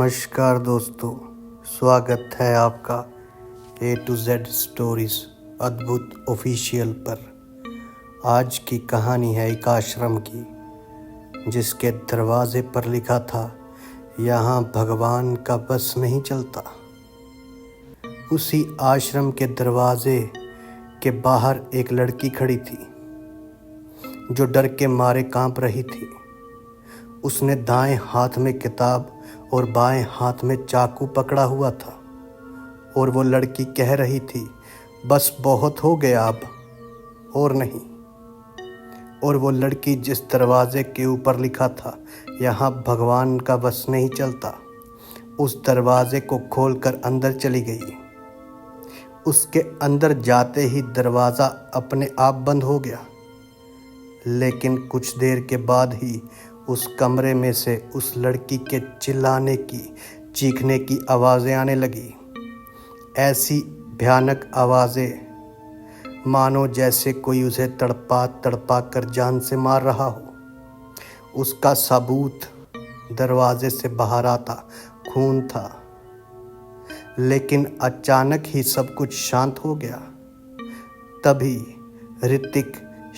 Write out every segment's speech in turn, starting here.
नमस्कार दोस्तों, स्वागत है आपका A to Z स्टोरीज अद्भुत ऑफिशियल पर। आज की कहानी है एक आश्रम की, जिसके दरवाजे पर लिखा था, यहाँ भगवान का बस नहीं चलता। उसी आश्रम के दरवाजे के बाहर एक लड़की खड़ी थी, जो डर के मारे कांप रही थी। उसने दाएं हाथ में किताब और बाएं हाथ में चाकू पकड़ा हुआ था, और वो लड़की कह रही थी, बस बहुत हो गया अब और नहीं। और वो लड़की जिस दरवाजे के ऊपर लिखा था, यहाँ भगवान का बस नहीं चलता, उस दरवाजे को खोलकर अंदर चली गई। उसके अंदर जाते ही दरवाज़ा अपने आप बंद हो गया, लेकिन कुछ देर के बाद ही उस कमरे में से उस लड़की के चिल्लाने की, चीखने की आवाज़ें आने लगी। ऐसी भयानक आवाज़ें मानो जैसे कोई उसे तड़पा तड़पा कर जान से मार रहा हो। उसका सबूत दरवाजे से बाहर आता खून था। लेकिन अचानक ही सब कुछ शांत हो गया। तभी ऋतिक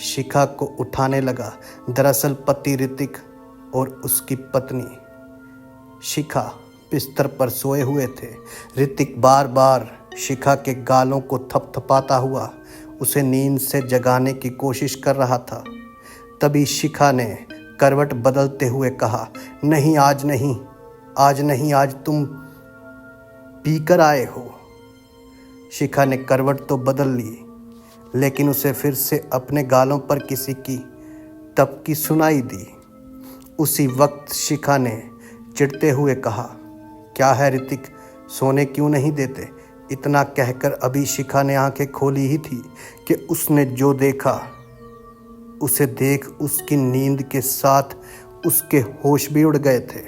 शिखा को उठाने लगा। दरअसल पति ऋतिक और उसकी पत्नी शिखा बिस्तर पर सोए हुए थे। ऋतिक बार बार शिखा के गालों को थपथपाता हुआ उसे नींद से जगाने की कोशिश कर रहा था। तभी शिखा ने करवट बदलते हुए कहा, नहीं आज नहीं, आज नहीं, आज तुम पीकर आए हो। शिखा ने करवट तो बदल ली, लेकिन उसे फिर से अपने गालों पर किसी की टपकी सुनाई दी। उसी वक्त शिखा ने चिढ़ते हुए कहा, क्या है ऋतिक, सोने क्यों नहीं देते? इतना कहकर अभी शिखा ने आंखें खोली ही थी कि उसने जो देखा उसे देख उसकी नींद के साथ उसके होश भी उड़ गए थे,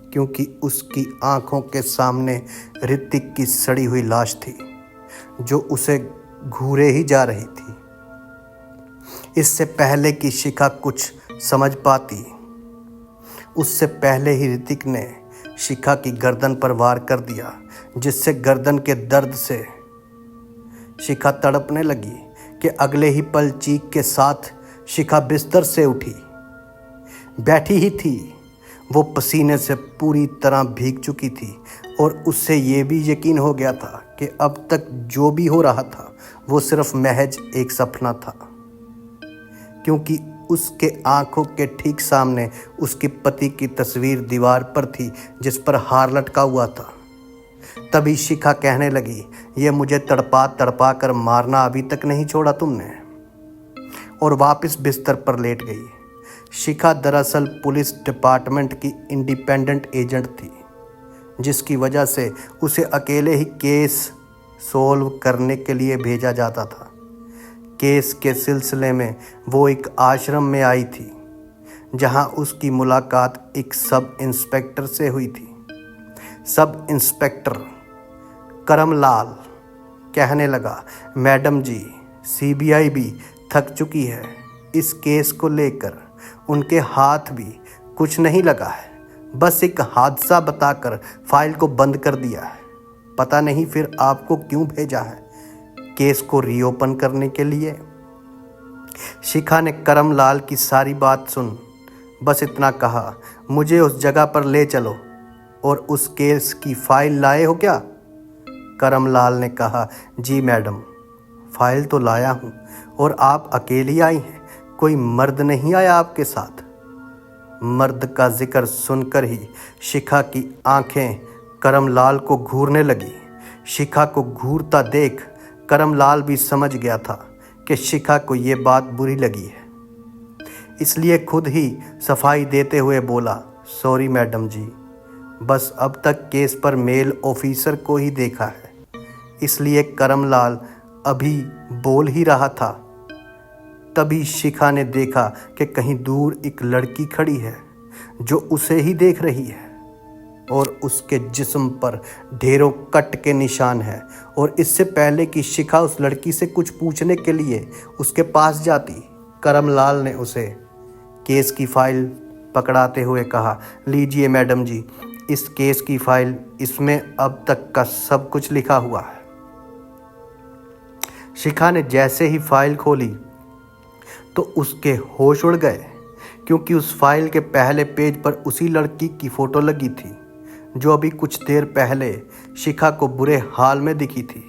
क्योंकि उसकी आंखों के सामने ऋतिक की सड़ी हुई लाश थी, जो उसे घूरे ही जा रही थी। इससे पहले कि शिखा कुछ समझ पाती, उससे पहले ही ऋतिक ने शिखा की गर्दन पर वार कर दिया, जिससे गर्दन के दर्द से शिखा तड़पने लगी कि अगले ही पल चीख के साथ शिखा बिस्तर से उठी। बैठी ही थी, वो पसीने से पूरी तरह भीग चुकी थी, और उससे ये भी यकीन हो गया था कि अब तक जो भी हो रहा था वो सिर्फ महज एक सपना था, क्योंकि उसके आंखों के ठीक सामने उसके पति की तस्वीर दीवार पर थी, जिस पर हार लटका हुआ था। तभी शिखा कहने लगी, ये मुझे तड़पा तड़पा कर मारना अभी तक नहीं छोड़ा तुमने, और वापस बिस्तर पर लेट गई। शिखा दरअसल पुलिस डिपार्टमेंट की इंडिपेंडेंट एजेंट थी, जिसकी वजह से उसे अकेले ही केस सोल्व करने के लिए भेजा जाता था। केस के सिलसिले में वो एक आश्रम में आई थी, जहां उसकी मुलाकात एक सब इंस्पेक्टर से हुई थी। सब इंस्पेक्टर करमलाल कहने लगा, मैडम जी, सीबीआई भी थक चुकी है। इस केस को लेकर उनके हाथ भी कुछ नहीं लगा है, बस एक हादसा बताकर फाइल को बंद कर दिया है। पता नहीं फिर आपको क्यों भेजा है, केस को रीओपन करने के लिए। शिखा ने करमलाल की सारी बात सुन बस इतना कहा, मुझे उस जगह पर ले चलो और उस केस की फाइल लाए हो क्या? करमलाल ने कहा, जी मैडम, फाइल तो लाया हूँ। और आप अकेली आई हैं, कोई मर्द नहीं आया आपके साथ? मर्द का जिक्र सुनकर ही शिखा की आंखें करमलाल को घूरने लगी। शिखा को घूरता देख करमलाल भी समझ गया था कि शिखा को ये बात बुरी लगी है, इसलिए खुद ही सफाई देते हुए बोला, सॉरी मैडम जी, बस अब तक केस पर मेल ऑफिसर को ही देखा है। इसलिए करमलाल अभी बोल ही रहा था, तभी शिखा ने देखा कि कहीं दूर एक लड़की खड़ी है, जो उसे ही देख रही है, और उसके जिस्म पर ढेरों कट के निशान हैं। और इससे पहले कि शिखा उस लड़की से कुछ पूछने के लिए उसके पास जाती, करमलाल ने उसे केस की फाइल पकड़ाते हुए कहा, लीजिए मैडम जी, इस केस की फाइल, इसमें अब तक का सब कुछ लिखा हुआ है। शिखा ने जैसे ही फाइल खोली तो उसके होश उड़ गए, क्योंकि उस फाइल के पहले पेज पर उसी लड़की की फोटो लगी थी जो अभी कुछ देर पहले शिखा को बुरे हाल में दिखी थी।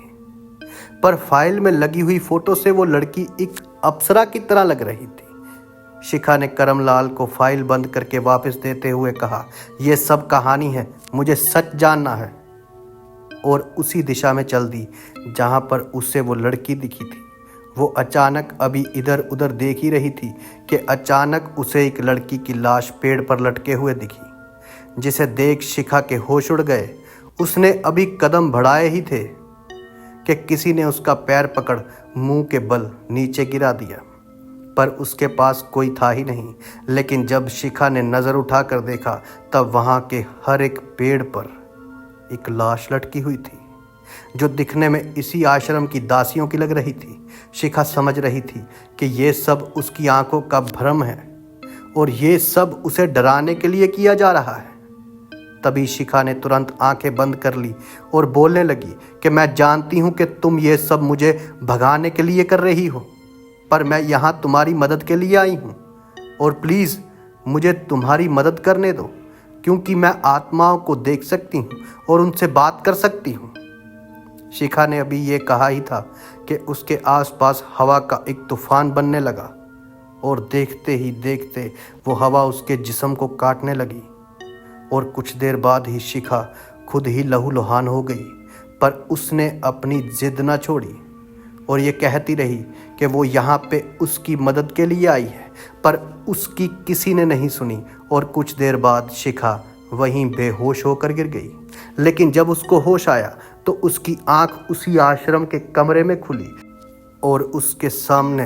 पर फाइल में लगी हुई फोटो से वो लड़की एक अप्सरा की तरह लग रही थी। शिखा ने करमलाल को फाइल बंद करके वापस देते हुए कहा, यह सब कहानी है, मुझे सच जानना है। और उसी दिशा में चल दी जहां पर उससे वो लड़की दिखी थी। वो अचानक अभी इधर उधर देख ही रही थी कि अचानक उसे एक लड़की की लाश पेड़ पर लटके हुए दिखी, जिसे देख शिखा के होश उड़ गए। उसने अभी कदम बढ़ाए ही थे कि किसी ने उसका पैर पकड़ मुंह के बल नीचे गिरा दिया, पर उसके पास कोई था ही नहीं। लेकिन जब शिखा ने नज़र उठाकर देखा तब वहाँ के हर एक पेड़ पर एक लाश लटकी हुई थी, जो दिखने में इसी आश्रम की दासियों की लग रही थी। शिखा समझ रही थी कि ये सब उसकी आंखों का भ्रम है और ये सब उसे डराने के लिए किया जा रहा है। तभी शिखा ने तुरंत आंखें बंद कर ली और बोलने लगी कि मैं जानती हूँ कि तुम ये सब मुझे भगाने के लिए कर रही हो, पर मैं यहाँ तुम्हारी मदद के लिए आई हूँ और प्लीज़ मुझे तुम्हारी मदद करने दो, क्योंकि मैं आत्माओं को देख सकती हूँ और उनसे बात कर सकती हूँ। शिखा ने अभी ये कहा ही था कि उसके आसपास हवा का एक तूफान बनने लगा और देखते ही देखते वो हवा उसके जिस्म को काटने लगी और कुछ देर बाद ही शिखा खुद ही लहूलुहान हो गई। पर उसने अपनी जिद न छोड़ी और ये कहती रही कि वो यहाँ पे उसकी मदद के लिए आई है, पर उसकी किसी ने नहीं सुनी और कुछ देर बाद शिखा वहीं बेहोश होकर गिर गई। लेकिन जब उसको होश आया तो उसकी आंख उसी आश्रम के कमरे में खुली और उसके सामने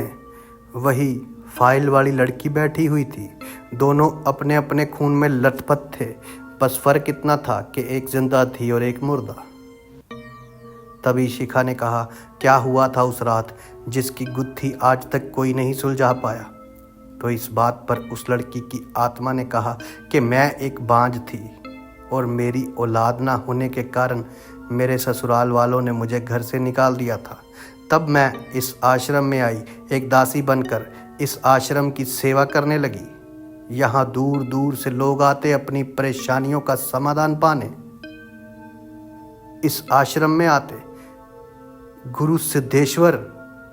वही फाइल वाली लड़की बैठी हुई थी। दोनों अपने अपने खून में लथपथ थे, बस फर्क इतना था कि एक जिंदा थी और एक मुर्दा। तभी शिखा ने कहा, क्या हुआ था उस रात जिसकी गुत्थी आज तक कोई नहीं सुलझा पाया? तो इस बात पर उस लड़की की आत्मा ने कहा कि मैं एक बांझ थी और मेरी औलाद ना होने के कारण मेरे ससुराल वालों ने मुझे घर से निकाल दिया था। तब मैं इस आश्रम में आई, एक दासी बनकर इस आश्रम की सेवा करने लगी। यहाँ दूर दूर से लोग आते अपनी परेशानियों का समाधान पाने। इस आश्रम में आते। गुरु सिद्धेश्वर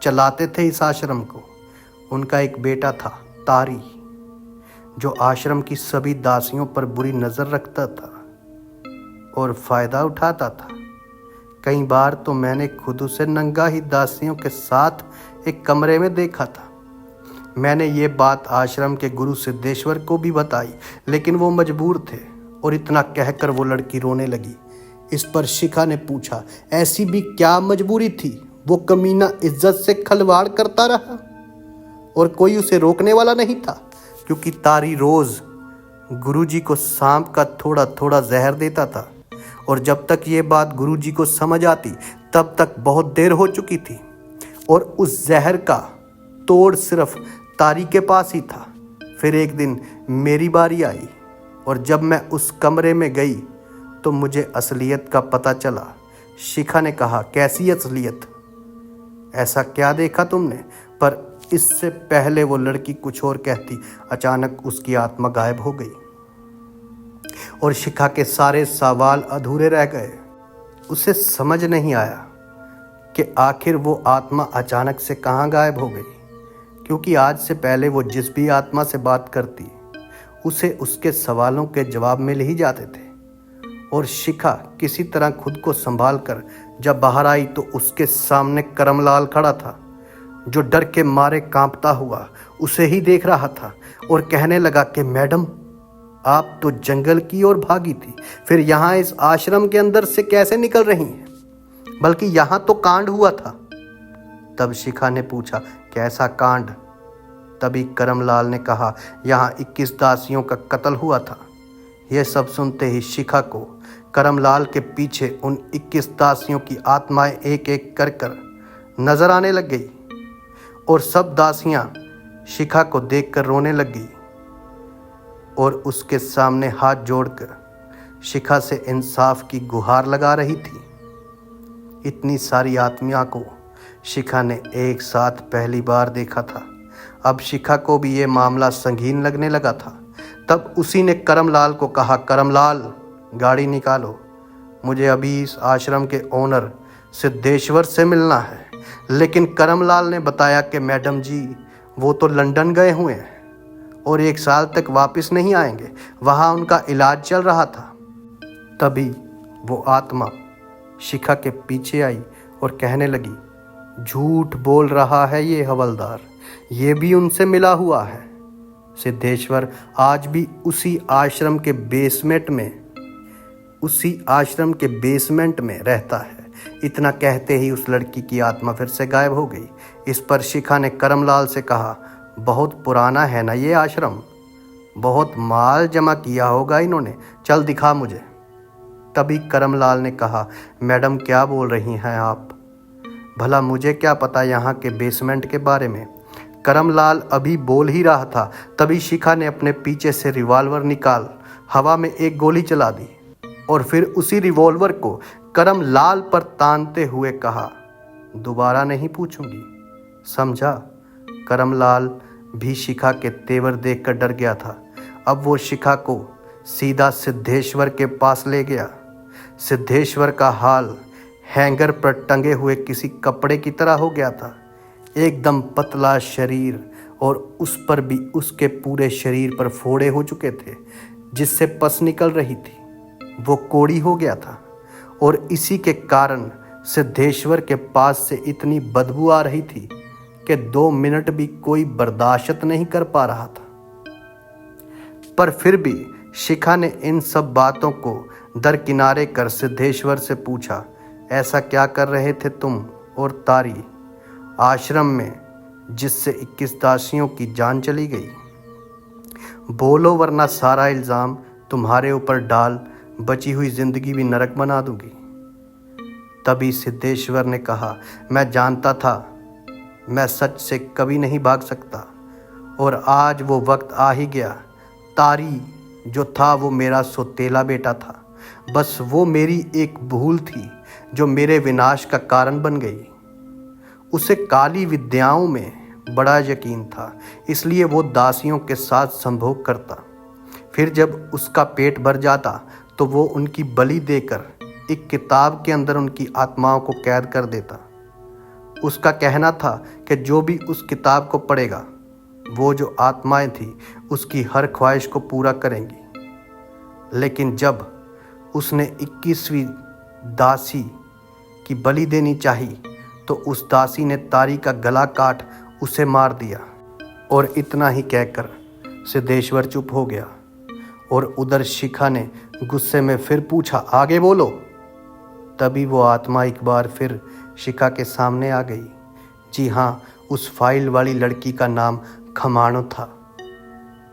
चलाते थे इस आश्रम को। उनका एक बेटा था तारी, जो आश्रम की सभी दासियों पर बुरी नज़र रखता था और फ़ायदा उठाता था। कई बार तो मैंने खुद उसे नंगा ही दासियों के साथ एक कमरे में देखा था। मैंने ये बात आश्रम के गुरु सिद्धेश्वर को भी बताई, लेकिन वो मजबूर थे और इतना कहकर वो लड़की रोने लगी। इस पर शिखा ने पूछा, ऐसी भी क्या मजबूरी थी? वो कमीना इज्जत से खिलवाड़ करता रहा और कोई उसे रोकने वाला नहीं था, क्योंकि तारी रोज़ गुरुजी को सांप का थोड़ा थोड़ा जहर देता था और जब तक ये बात गुरुजी को समझ आती तब तक बहुत देर हो चुकी थी और उस जहर का तोड़ सिर्फ तारी के पास ही था। फिर एक दिन मेरी बारी आई और जब मैं उस कमरे में गई तो मुझे असलियत का पता चला। शिखा ने कहा, कैसी असलियत? ऐसा क्या देखा तुमने? पर इससे पहले वो लड़की कुछ और कहती, अचानक उसकी आत्मा गायब हो गई और शिखा के सारे सवाल अधूरे रह गए। उसे समझ नहीं आया कि आखिर वो आत्मा अचानक से कहाँ गायब हो गई, क्योंकि आज से पहले वो जिस भी आत्मा से बात करती उसे उसके सवालों के जवाब मिल ही जाते थे। और शिखा किसी तरह खुद को संभाल कर जब बाहर आई तो उसके सामने करमलाल खड़ा था, जो डर के मारे कांपता हुआ उसे ही देख रहा था और कहने लगा कि मैडम, आप तो जंगल की ओर भागी थी, फिर यहाँ इस आश्रम के अंदर से कैसे निकल रही हैं? बल्कि यहाँ तो कांड हुआ था। तब शिखा ने पूछा, कैसा कांड? तभी करमलाल ने कहा, यहाँ 21 दासियों का कत्ल हुआ था। यह सब सुनते ही शिखा को करमलाल के पीछे उन 21 दासियों की आत्माएं एक एक कर नजर आने लग गई और सब दासियां शिखा को देखकर रोने लग गई और उसके सामने हाथ जोड़कर शिखा से इंसाफ की गुहार लगा रही थी। इतनी सारी आत्मा को शिखा ने एक साथ पहली बार देखा था। अब शिखा को भी ये मामला संगीन लगने लगा था। तब उसी ने करमलाल को कहा, करमलाल गाड़ी निकालो, मुझे अभी इस आश्रम के ओनर सिद्धेश्वर से मिलना है। लेकिन करमलाल ने बताया कि मैडम जी वो तो लंदन गए हुए हैं और 1 साल तक वापस नहीं आएंगे, वहाँ उनका इलाज चल रहा था। तभी वो आत्मा शिखा के पीछे आई और कहने लगी, झूठ बोल रहा है ये हवलदार, ये भी उनसे मिला हुआ है। सिद्धेश्वर आज भी उसी आश्रम के बेसमेंट में रहता है। इतना कहते ही उस लड़की की आत्मा फिर से गायब हो गई। इस पर शिखा ने करमलाल से कहा, बहुत पुराना है ना ये आश्रम, बहुत माल जमा किया होगा इन्होंने, चल दिखा मुझे। तभी करमलाल ने कहा, मैडम क्या बोल रही हैं आप, भला मुझे क्या पता यहाँ के बेसमेंट के बारे में। करमलाल अभी बोल ही रहा था, तभी शिखा ने अपने पीछे से रिवॉल्वर निकाल हवा में एक गोली चला दी और फिर उसी रिवॉल्वर को करमलाल पर तानते हुए कहा, दोबारा नहीं पूछूंगी, समझा। करमलाल भी शिखा के तेवर देखकर डर गया था। अब वो शिखा को सीधा सिद्धेश्वर के पास ले गया। सिद्धेश्वर का हाल हैंगर पर टंगे हुए किसी कपड़े की तरह हो गया था। एकदम पतला शरीर और उस पर भी उसके पूरे शरीर पर फोड़े हो चुके थे जिससे पस निकल रही थी। वो कोड़ी हो गया था और इसी के कारण सिद्धेश्वर के पास से इतनी बदबू आ रही थी कि 2 मिनट भी कोई बर्दाश्त नहीं कर पा रहा था। पर फिर भी शिखा ने इन सब बातों को दरकिनारे कर सिद्धेश्वर से पूछा, ऐसा क्या कर रहे थे तुम और तारी आश्रम में जिससे 21 दासियों की जान चली गई? बोलो वरना सारा इल्ज़ाम तुम्हारे ऊपर डाल बची हुई जिंदगी भी नरक बना दूंगी। तभी सिद्धेश्वर ने कहा, मैं जानता था मैं सच से कभी नहीं भाग सकता और आज वो वक्त आ ही गया। तारी जो था वो मेरा सौतेला बेटा था, बस वो मेरी एक भूल थी जो मेरे विनाश का कारण बन गई। उसे काली विद्याओं में बड़ा यकीन था, इसलिए वो दासियों के साथ संभोग करता। फिर जब उसका पेट भर जाता तो वो उनकी बलि देकर एक किताब के अंदर उनकी आत्माओं को कैद कर देता। उसका कहना था कि जो भी उस किताब को पढ़ेगा वो जो आत्माएं थी उसकी हर ख्वाहिश को पूरा करेंगी। लेकिन जब उसने 21वीं दासी की बलि देनी चाहिए तो उस दासी ने तारी का गला काट उसे मार दिया। और इतना ही कहकर सिद्धेश्वर चुप हो गया और उधर शिखा ने गुस्से में फिर पूछा, आगे बोलो। तभी वो आत्मा एक बार फिर शिखा के सामने आ गई। जी हाँ, उस फाइल वाली लड़की का नाम खमाणो था।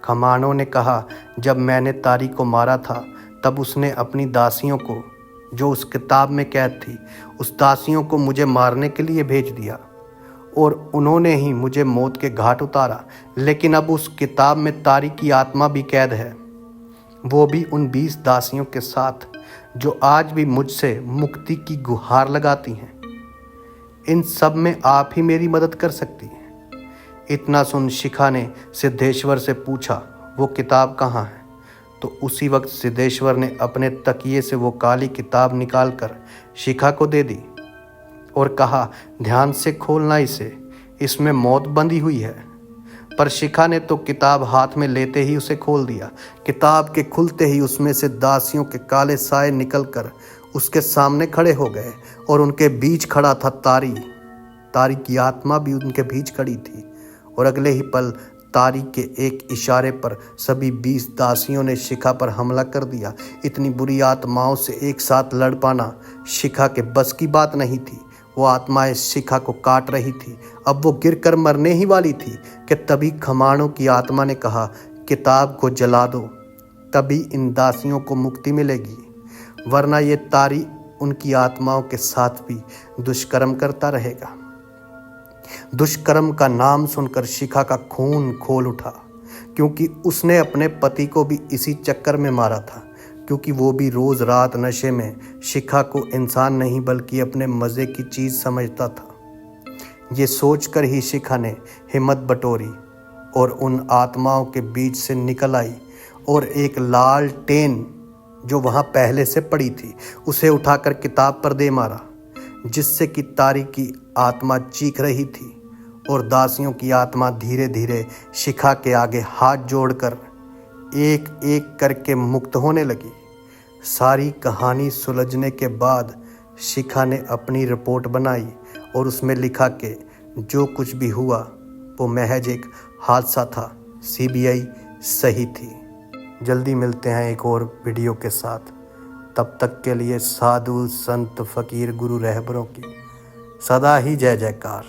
खमाणो ने कहा, जब मैंने तारी को मारा था तब उसने अपनी दासियों को जो उस किताब में कैद थी उस दासियों को मुझे मारने के लिए भेज दिया और उन्होंने ही मुझे मौत के घाट उतारा। लेकिन अब उस किताब में तारी की आत्मा भी कैद है, वो भी उन 20 दासियों के साथ जो आज भी मुझसे मुक्ति की गुहार लगाती हैं। इन सब में आप ही मेरी मदद कर सकती हैं। इतना सुन शिखा ने सिद्धेश्वर से पूछा, वो किताब कहाँ है? तो उसी वक्त सिद्धेश्वर ने अपने तकिए से वो काली किताब निकालकर शिखा को दे दी और कहा, ध्यान से खोलना इसे, इसमें मौत बंधी हुई है। पर शिखा ने तो किताब हाथ में लेते ही उसे खोल दिया। किताब के खुलते ही उसमें से दासियों के काले साए निकलकर उसके सामने खड़े हो गए और उनके बीच खड़ा था तारी। तारी की आत्मा भी उनके बीच खड़ी थी और अगले ही पल तारी के एक इशारे पर सभी 20 दासियों ने शिखा पर हमला कर दिया। इतनी बुरी आत्माओं से एक साथ लड़ पाना शिखा के बस की बात नहीं थी। वो आत्माएं शिखा को काट रही थी। अब वो गिरकर मरने ही वाली थी कि तभी खमाणों की आत्मा ने कहा, किताब को जला दो, तभी इन दासियों को मुक्ति मिलेगी, वरना ये तारी उनकी आत्माओं के साथ भी दुष्कर्म करता रहेगा। दुष्कर्म का नाम सुनकर शिखा का खून खोल उठा, क्योंकि उसने अपने पति को भी इसी चक्कर में मारा था। क्योंकि वो भी रोज़ रात नशे में शिखा को इंसान नहीं बल्कि अपने मज़े की चीज़ समझता था। ये सोचकर ही शिखा ने हिम्मत बटोरी और उन आत्माओं के बीच से निकल आई और एक लालटेन जो वहाँ पहले से पड़ी थी उसे उठाकर किताब पर दे मारा, जिससे कि तारी की आत्मा चीख रही थी और दासियों की आत्मा धीरे धीरे शिखा के आगे हाथ जोड़कर एक एक करके मुक्त होने लगी। सारी कहानी सुलझने के बाद शिखा ने अपनी रिपोर्ट बनाई और उसमें लिखा कि जो कुछ भी हुआ वो महज एक हादसा था, सीबीआई सही थी। जल्दी मिलते हैं एक और वीडियो के साथ। तब तक के लिए साधु संत फकीर गुरु रहबरों की सदा ही जय जयकार।